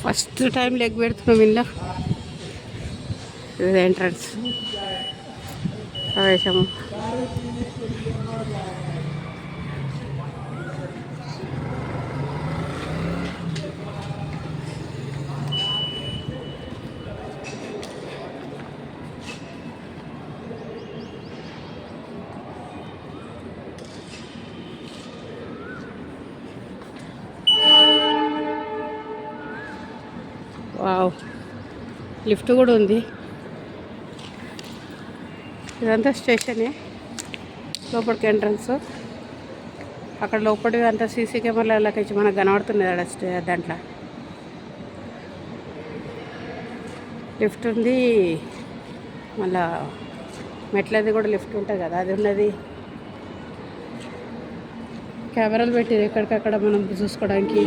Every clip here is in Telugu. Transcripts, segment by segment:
ఫస్ట్ టైం లెగ్ పెడుతున్నాం ఇంట్లో. ఇది ఎంట్రన్స్ ప్రవేశము. వావ్, లిఫ్ట్ కూడా ఉంది. ఇదంతా స్టేషనే, లోపలికి ఎంట్రన్స్. అక్కడ లోపలి అంతా సీసీ కెమెరాలకి మనకు కనబడుతుంది అక్కడ దాంట్లో. లిఫ్ట్ ఉంది, మళ్ళా మెట్లది కూడా లిఫ్ట్ ఉంటుంది కదా, అది ఉన్నది. కెమెరాలు పెట్టిరు ఎక్కడికక్కడ మనం చూసుకోవడానికి.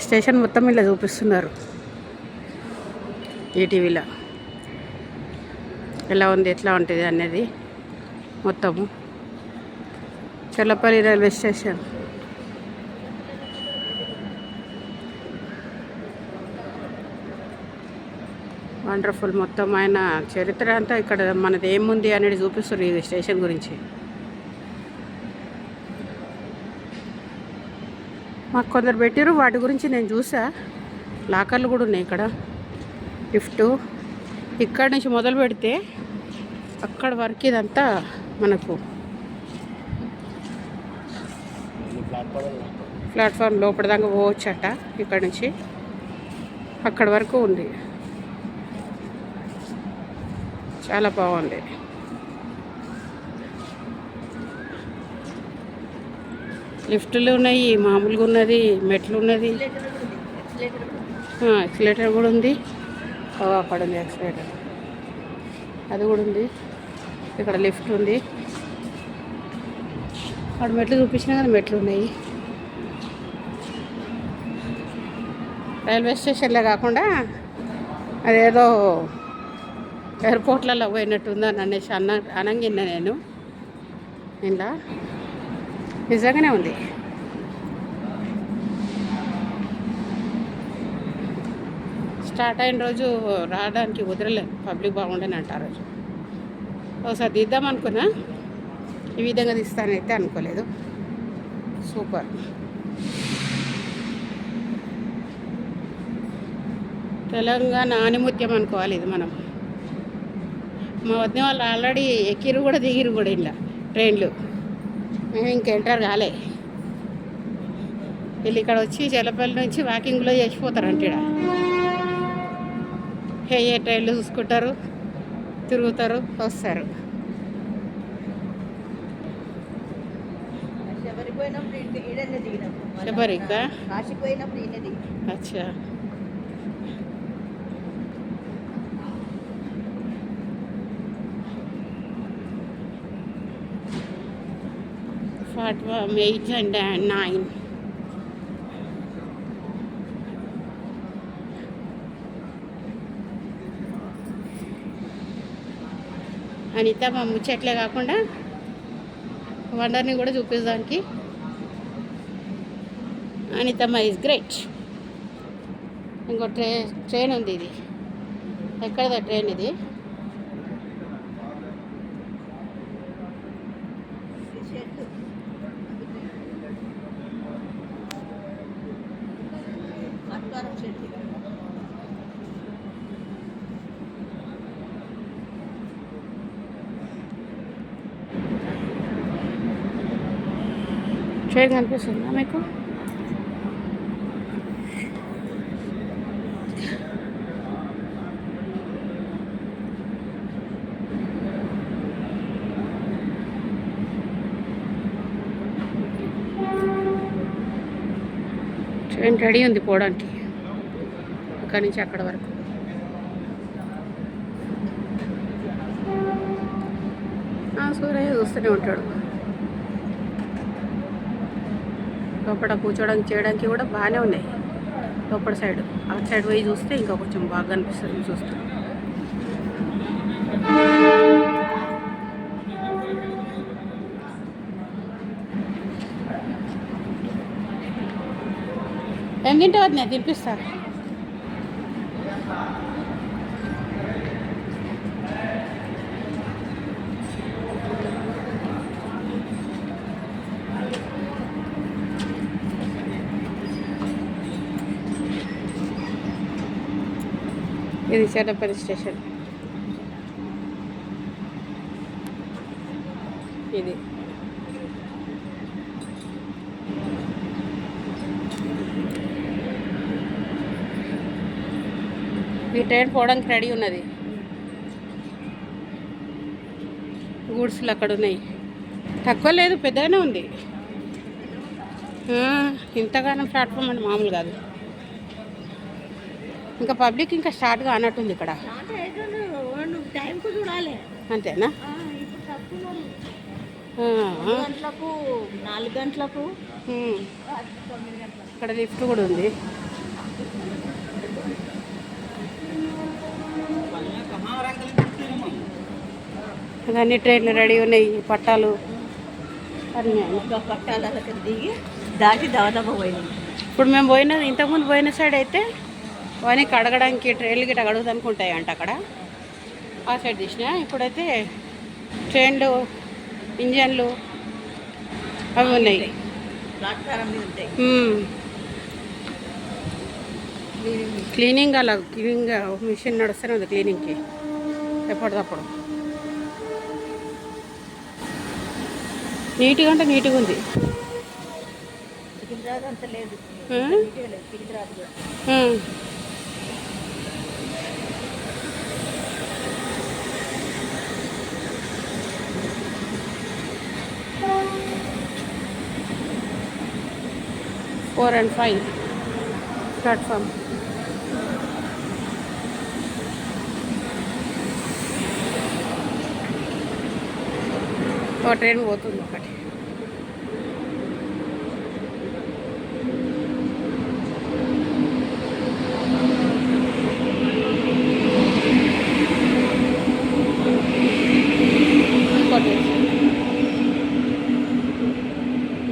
స్టేషన్ మొత్తం ఇలా చూపిస్తున్నారు ఈటీవీలో, ఎలా ఉంది ఎట్లా ఉంటుంది అనేది మొత్తము. Challapalli railway station. వండర్ఫుల్. మొత్తం ఆయన చరిత్ర అంతా ఇక్కడ మనది ఏముంది అనేది చూపిస్తారు ఈ స్టేషన్ గురించి. మాకు కొందరు పెట్టారు, వాటి గురించి నేను చూసా. లాకర్లు కూడా ఉన్నాయి ఇక్కడ. లిఫ్ట్ ఇక్కడ నుంచి మొదలు పెడితే అక్కడ వరకు ఇదంతా మనకు ప్లాట్ఫామ్ లోపల దాకా పోవచ్చట. ఇక్కడ నుంచి అక్కడ వరకు ఉంది. చాలా బాగుంది. లిఫ్టులు ఉన్నాయి, మామూలుగా ఉన్నది, మెట్లు ఉన్నది, ఎక్సిలేటర్ కూడా ఉంది. అక్కడ ఉంది ఎక్సిలేటర్, అది కూడా ఉంది. ఇక్కడ లిఫ్ట్ ఉంది. అక్కడ మెట్లు చూపించినా కానీ మెట్లు ఉన్నాయి. రైల్వే స్టేషన్లో కాకుండా అదేదో ఎయిర్పోర్ట్లలో పోయినట్టుందని అనేసి అనంగిన్నా నేను. ఇలా నిజంగానే ఉంది. స్టార్ట్ అయిన రోజు రావడానికి వదలలేదు, పబ్లిక్ బాగుండేనంట ఆ రోజు. ఒకసారి తీద్దాం అనుకున్నా, ఈ విధంగా తీస్తానైతే అనుకోలేదు. సూపర్. తెలంగాణ ఆణిముత్యం అనుకోవాలి ఇది మనం. మా వదిన వాళ్ళు ఆల్రెడీ ఎక్కిరు కూడా దిగిరు కూడా ఇలా ట్రైన్లు. మేము ఇంక ఎంటర్ కాలే. వీళ్ళు ఇక్కడ వచ్చి చెల్లపల్లి నుంచి వాకింగ్లో చేసిపోతారంట. ఇక్కడ ఏ ట్రైన్లు చూసుకుంటారు, తిరుగుతారు, వస్తారు. శబరికా? అచ్చా. Platform 8 and 9. అనిత మా ముచ్చట్లే కాకుండా వండర్ని కూడా చూపించడానికి. అనితమ్మ ఈజ్ గ్రేట్. ఇంకో ట్రైన్ ఉంది. ఇది ఎక్కడదా ట్రైన్? ఇది ట్రైన్ కనిపిస్తుందా మీకు? ట్రైన్ రెడీ ఉంది పోవడానికి, అక్కడి నుంచి అక్కడ వరకు. సూర్య చూస్తూనే ఉంటాడు. లోపల కూర్చోడానికి చేయడానికి కూడా బాగానే ఉన్నాయి. లోపల సైడ్, అవుట్ సైడ్ పోయి చూస్తే ఇంకా కొంచెం బాగా అనిపిస్తుంది చూస్తే. ఏం తింటావు నేను తినిపిస్తా. ఇది చెన్నపల్లి స్టేషన్. ఇది ఈ ట్రైన్ పోవడానికి రెడీ ఉన్నది. గూడ్స్లు అక్కడ ఉన్నాయి. తక్కువ లేదు, పెద్దగానే ఉంది. ఇంతగానో ప్లాట్ఫామ్ అంటే మామూలు కాదు. ఇంకా పబ్లిక్ ఇంకా స్టార్ట్ కానట్టుంది ఇక్కడ. అంతేనా? 4 గంటలకు ఇక్కడ లిఫ్ట్ కూడా ఉంది. అన్ని ట్రైన్లు రెడీ ఉన్నాయి. పట్టాలు దిగి దాటి దాదాపు పోయినాయి. ఇప్పుడు మేము ఇంతకుముందు పోయిన సైడ్ అయితే అవన్నీ కడగడానికి ట్రైన్లు గిట్ట కడుగుదానికి ఉంటాయంట అక్కడ. ఆ సైడ్ తీసినా. ఇప్పుడైతే ట్రైన్లు, ఇంజన్లు అవి ఉన్నాయి. క్లీనింగ్ అలా క్లీనింగ్ మిషన్ నడుస్తూనే ఉంది క్లీనింగ్కి ఎప్పటికప్పుడు. నీట్గా అంటే నీట్గా ఉంది. అంత లేదు. 4 and 5 ప్లాట్ఫామ్. ఒక ట్రైన్ పోతుంది ఒకటి.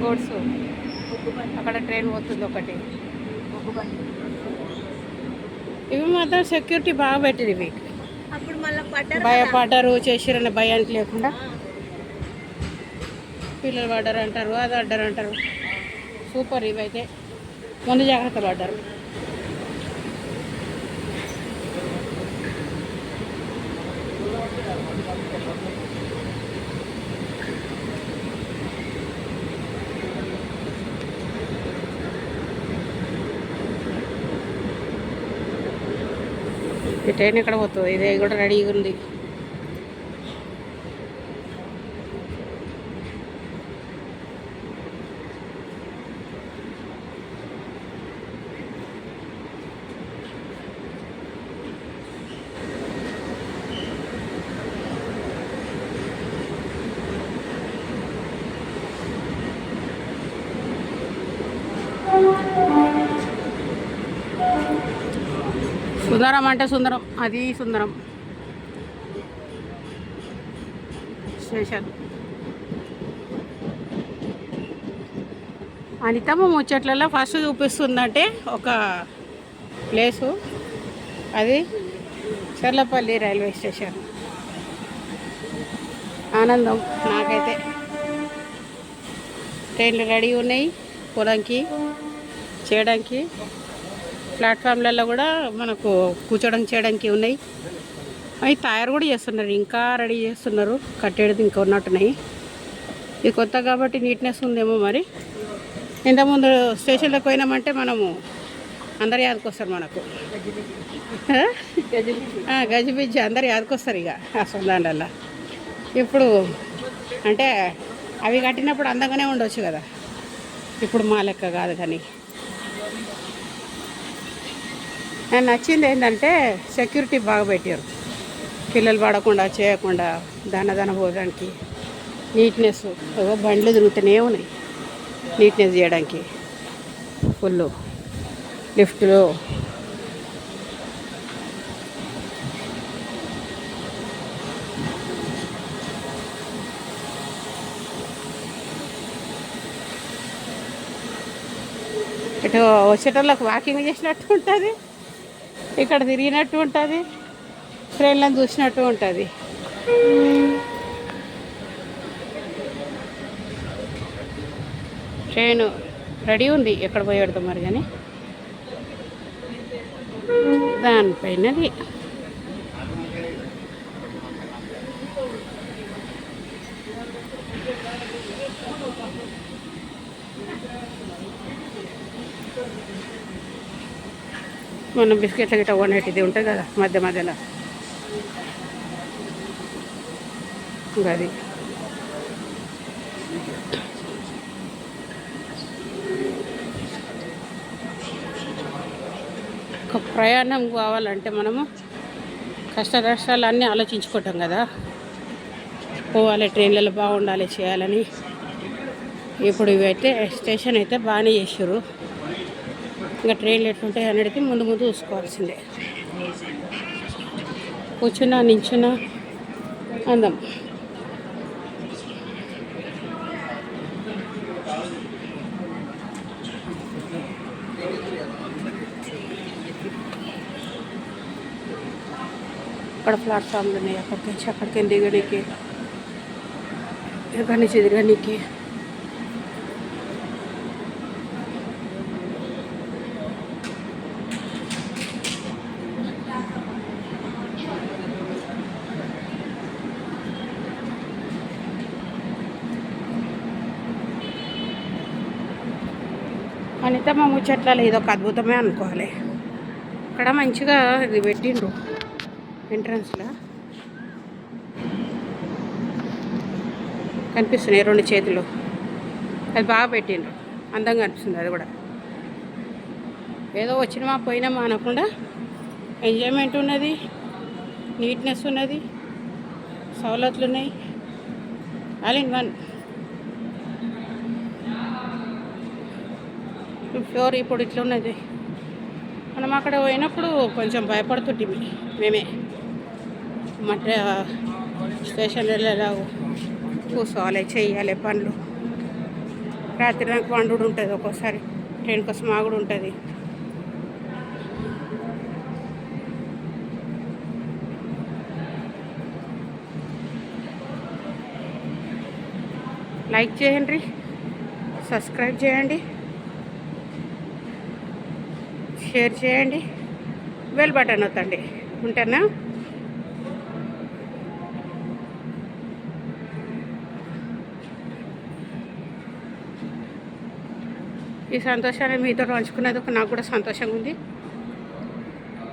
గోడ్స్ అక్కడ ట్రైన్ పోతుంది ఒకటి. ఇవి మాత్రం సెక్యూరిటీ బాగా పెట్టింది. ఇవి భయపడ్డారు, చేసిరన్న భయానికి లేకుండా. పిల్లలు పడ్డారు అంటారు, అది అడ్డారు అంటారు. సూపర్. ఇవైతే ముందు జాగ్రత్త పడ్డారు. ఈ ట్రైన్ ఎక్కడ పోతుంది? ఇదే కూడా రెడీగా ఉంది. సుందరం అంటే సుందరం, అది సుందరం స్టేషన్. అనితమ్మ ముచ్చట్లలో ఫస్ట్ చూపిస్తుందంటే ఒక ప్లేసు, అది చర్లపల్లి రైల్వే స్టేషన్. ఆనందం నాకైతే. ట్రైన్లు రెడీ ఉన్నాయి పోవడానికి, చేయడానికి. ప్లాట్ఫామ్లలో కూడా మనకు కూర్చోడానికి చేయడానికి ఉన్నాయి. అవి తయారు కూడా చేస్తున్నారు, ఇంకా రెడీ చేస్తున్నారు. కట్టేది ఇంకా ఉన్నట్టున్నాయి. ఇది కొత్త కాబట్టి నీట్నెస్ ఉందేమో మరి. ఇంతకుముందు స్టేషన్లకు పోయినామంటే మనము అందరు యాదకొస్తారు మనకు. గజిబిజ్జి అందరు యాదకొస్తారు ఇక ఆ సొందాండల్లా. ఇప్పుడు అంటే అవి కట్టినప్పుడు అందంగానే ఉండొచ్చు కదా, ఇప్పుడు మా లెక్క కాదు. కానీ నాకు నచ్చింది ఏంటంటే సెక్యూరిటీ బాగా పెట్టారు. పిల్లలు పడకుండా చేయకుండా దన పోవడానికి నీట్నెస్. బండ్లు తిరుగుతూనే ఉన్నాయి నీట్నెస్ చేయడానికి. ఫుల్ లిఫ్ట్లో ఇటు వచ్చేటోళ్ళకి వాకింగ్ చేసినట్టు ఉంటుంది, ఇక్కడ తిరిగినట్టు ఉంటుంది, ట్రైన్లను చూసినట్టు ఉంటుంది. ట్రైన్ రెడీ ఉంది, ఎక్కడ పోయేడతాం మరి కానీ దానిపైనది. మనం బిస్కెట్ల గిట్ట కొనేటిది ఉంటుంది కదా మధ్య మధ్యలో, అది ఒక ప్రయాణం కావాలంటే మనము కష్ట నష్టాలు అన్నీ ఆలోచించుకుంటాం కదా, పోవాలి ట్రైన్లలో బాగుండాలి చేయాలని. ఇప్పుడు ఇవైతే స్టేషన్ అయితే బాగానే చేసారు, ఇంకా ట్రైన్లు ఎట్లుంటాయి అనేది ముందు ముందు చూసుకోవాల్సిందే. కూర్చున్నా నించున్నా అందం. అక్కడ ప్లాట్ఫామ్లు ఉన్నాయి, అక్కడికి వచ్చి అక్కడికి దిగడానికి, ఎక్కడి నుంచి దిగడానికి. అనితమ్మ ముచ్చట్లలో ఇదొక అద్భుతమే అనుకోవాలి. ఇక్కడ మంచిగా ఇది పెట్టిండ్రు ఎంట్రన్స్లో, కనిపిస్తున్నాయి 2 చేతులు, అది బాగా పెట్టిండ్రు, అందంగా అనిపిస్తుంది. అది కూడా ఏదో వచ్చినామా పోయినామా అనకుండా ఎంజాయ్మెంట్ ఉన్నది, నీట్నెస్ ఉన్నది, సౌలతులు ఉన్నాయి, ఆల్ ఇన్ వన్. ఫ్లోర్ ఇప్పుడు ఇట్లా ఉన్నది. మనం అక్కడ పోయినప్పుడు కొంచెం భయపడుతుంటిమి మేమే, మధ్య స్టేషన్లలో కూర్చోవాలి, చెయ్యాలి పనులు. రాత్రి నాకు వండుడు ఉంటుంది, ఒక్కోసారి ట్రైన్ కోసం ఆగుడు ఉంటుంది. లైక్ చేయండి, సబ్స్క్రైబ్ చేయండి, షేర్ చేయండి, బెల్ బటన్ వత్తండి. ఉంటానా? ఈ సంతోషాన్ని మీతో పంచుకునేందుకు నాకు కూడా సంతోషంగా ఉంది.